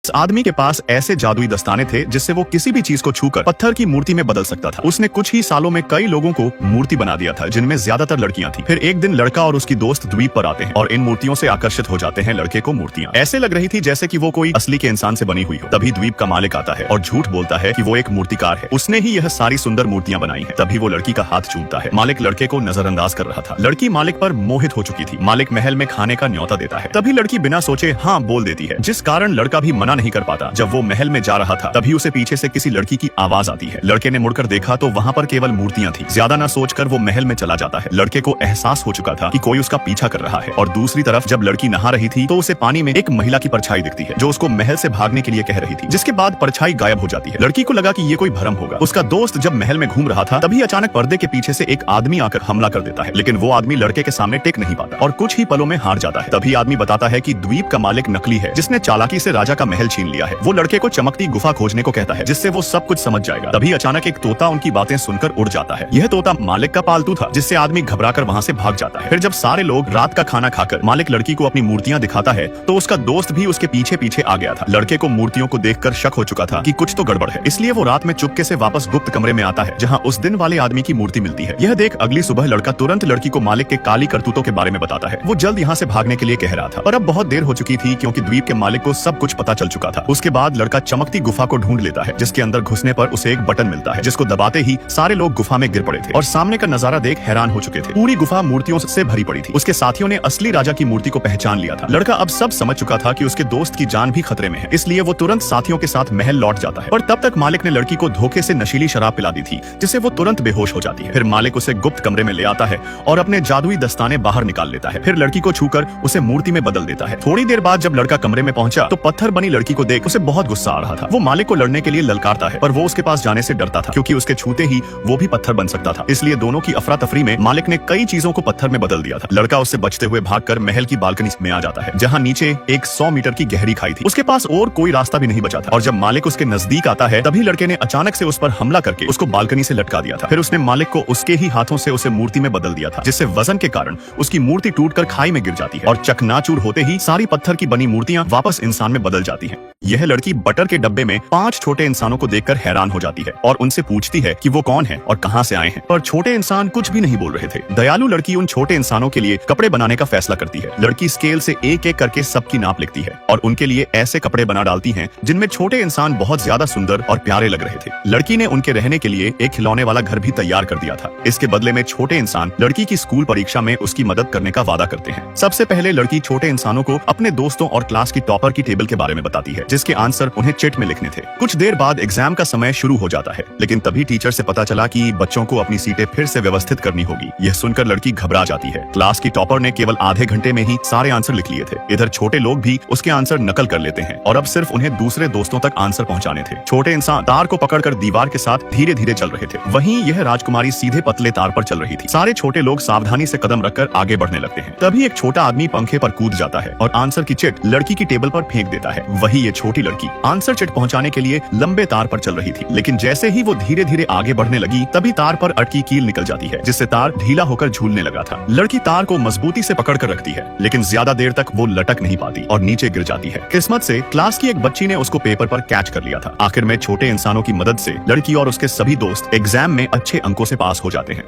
इस आदमी के पास ऐसे जादुई दस्ताने थे जिससे वो किसी भी चीज को छूकर पत्थर की मूर्ति में बदल सकता था। उसने कुछ ही सालों में कई लोगों को मूर्ति बना दिया था, जिनमें ज्यादातर लड़कियां थी। फिर एक दिन लड़का और उसकी दोस्त द्वीप पर आते हैं और इन मूर्तियों से आकर्षित हो जाते हैं। लड़के को मूर्तियां ऐसे लग रही थी जैसे कि वो कोई असली के इंसान से बनी हुई हो। तभी द्वीप का मालिक आता है और झूठ बोलता है कि वो एक मूर्तिकार है, उसने ही यह सारी सुंदर मूर्तियां बनाई है। तभी वो लड़की का हाथ चूमता है। मालिक लड़के को नजरअंदाज कर रहा था। लड़की मालिक पर मोहित हो चुकी थी। मालिक महल में खाने का न्योता देता है। तभी लड़की बिना सोचे हाँ बोल देती है, जिस कारण लड़का भी मना नहीं कर पाता। जब वो महल में जा रहा था तभी उसे पीछे से किसी लड़की की आवाज आती है। लड़के ने मुड़कर देखा तो वहाँ पर केवल मूर्तियां थी। ज्यादा न सोचकर वो महल में चला जाता है। लड़के को एहसास हो चुका था कि कोई उसका पीछा कर रहा है। और दूसरी तरफ जब लड़की नहा रही थी तो उसे पानी में एक महिला की परछाई दिखती है जो उसको महल से भागने के लिए कह रही थी, जिसके बाद परछाई गायब हो जाती है। लड़की को लगा कि ये कोई भ्रम होगा। उसका दोस्त जब महल में घूम रहा था तभी अचानक पर्दे के पीछे से एक आदमी आकर हमला कर देता है, लेकिन वो आदमी लड़के के सामने टिक नहीं पाता और कुछ ही पलों में हार जाता है। तभी आदमी बताता है कि द्वीप का मालिक नकली है, जिसने चालाकी से राजा का महल छीन लिया है। वो लड़के को चमकती गुफा खोजने को कहता है, जिससे वो सब कुछ समझ जाएगा। तभी अचानक एक तोता उनकी बातें सुनकर उड़ जाता है। यह तोता मालिक का पालतू था, जिससे आदमी घबराकर वहाँ से भाग जाता है। फिर जब सारे लोग रात का खाना खाकर मालिक लड़की को अपनी मूर्तियां दिखाता है तो उसका दोस्त भी उसके पीछे पीछे आ गया था। लड़के को मूर्तियों को देखकर शक हो चुका था कि कुछ तो गड़बड़ है, इसलिए वो रात में चुपके से वापस गुप्त कमरे में आता है जहाँ उस दिन वाले आदमी की मूर्ति मिलती है। यह देख अगली सुबह लड़का तुरंत लड़की को मालिक के काली करतूतों के बारे में बताता है। वो जल्द यहाँ से भागने के लिए कह रहा था, पर अब बहुत देर हो चुकी थी क्योंकि द्वीप के मालिक को सब कुछ पता चल चुका था। उसके बाद लड़का चमकती गुफा को ढूंढ लेता है, जिसके अंदर घुसने पर उसे एक बटन मिलता है, जिसको दबाते ही सारे लोग गुफा में गिर पड़े थे और सामने का नजारा देख हैरान हो चुके थे। पूरी गुफा मूर्तियों से भरी पड़ी थी। उसके साथियों ने असली राजा की मूर्ति को पहचान लिया था। लड़का अब सब समझ चुका था कि उसके दोस्त की जान भी खतरे में है, इसलिए वो तुरंत साथियों के साथ महल लौट जाता है। पर तब तक मालिक ने लड़की को धोखे से नशीली शराब पिला दी थी, जिससे वो तुरंत बेहोश हो जाती है। फिर मालिक उसे गुप्त कमरे में ले आता है और अपने जादुई दस्ताने बाहर निकाल लेता है। फिर लड़की को छूकर उसे मूर्ति में बदल देता है। थोड़ी देर बाद जब लड़का कमरे में पहुंचा तो पत्थर बनी लड़की को देख उसे बहुत गुस्सा आ रहा था। वो मालिक को लड़ने के लिए ललकारता है, पर वो उसके पास जाने से डरता था क्योंकि उसके छूते ही वो भी पत्थर बन सकता था। इसलिए दोनों की अफरा तफरी में मालिक ने कई चीजों को पत्थर में बदल दिया था। लड़का उससे बचते हुए भागकर महल की बालकनी में आ जाता है, जहाँ नीचे एक 100 मीटर की गहरी खाई थी। उसके पास और कोई रास्ता भी नहीं बचा था और जब मालिक उसके नजदीक आता है तभी लड़के ने अचानक से उस पर हमला करके उसको बालकनी से लटका दिया था। फिर उसने मालिक को उसके ही हाथों से उसे मूर्ति में बदल दिया था, जिससे वजन के कारण उसकी मूर्ति टूटकर खाई में गिर जाती है और चकनाचूर होते ही सारी पत्थर की बनी मूर्तियां वापस इंसान में बदल जाती हैं। यह लड़की बटर के डब्बे में 5 छोटे इंसानों को देखकर हैरान हो जाती है और उनसे पूछती है कि वो कौन है और कहां से आए हैं, पर छोटे इंसान कुछ भी नहीं बोल रहे थे। दयालु लड़की उन छोटे इंसानों के लिए कपड़े बनाने का फैसला करती है। लड़की स्केल से एक एक करके सबकी नाप लिखती है और उनके लिए ऐसे कपड़े बना डालती है जिनमें छोटे इंसान बहुत ज्यादा सुंदर और प्यारे लग रहे थे। लड़की ने उनके रहने के लिए एक खिलौने वाला घर भी तैयार कर दिया था। इसके बदले में छोटे इंसान लड़की की स्कूल परीक्षा में उसकी मदद करने का वादा करते हैं। सबसे पहले लड़की छोटे इंसानों को अपने दोस्तों और क्लास की टॉपर की टेबल के बारे में बताती है, जिसके आंसर उन्हें चिट में लिखने थे। कुछ देर बाद एग्जाम का समय शुरू हो जाता है, लेकिन तभी टीचर से पता चला कि बच्चों को अपनी सीटें फिर से व्यवस्थित करनी होगी। यह सुनकर लड़की घबरा जाती है। क्लास की टॉपर ने केवल आधे घंटे में ही सारे आंसर लिख लिए थे। इधर छोटे लोग भी उसके आंसर नकल कर लेते हैं और अब सिर्फ उन्हें दूसरे दोस्तों तक आंसर पहुंचाने थे। छोटे इंसान तार को पकड़कर दीवार के साथ धीरे धीरे चल रहे थे। वहीं यह राजकुमारी सीधे पतले तार पर चल रही थी। सारे छोटे लोग सावधानी से कदम रखकर आगे बढ़ने लगते हैं। तभी एक छोटा आदमी पंखे पर कूद जाता है और आंसर की चिट लड़की की टेबल पर फेंक देता है। वही ये छोटी लड़की आंसर चिट पहुंचाने के लिए लंबे तार पर चल रही थी, लेकिन जैसे ही वो धीरे धीरे आगे बढ़ने लगी तभी तार पर अटकी कील निकल जाती है, जिससे तार ढीला होकर झूलने लगा था। लड़की तार को मजबूती से पकड़ कर रखती है, लेकिन ज्यादा देर तक वो लटक नहीं पाती और नीचे गिर जाती है। किस्मत से क्लास की एक बच्ची ने उसको पेपर पर कैच कर लिया था। आखिर में छोटे इंसानों की मदद से लड़की और उसके सभी दोस्त एग्जाम में अच्छे अंकों से पास हो जाते हैं।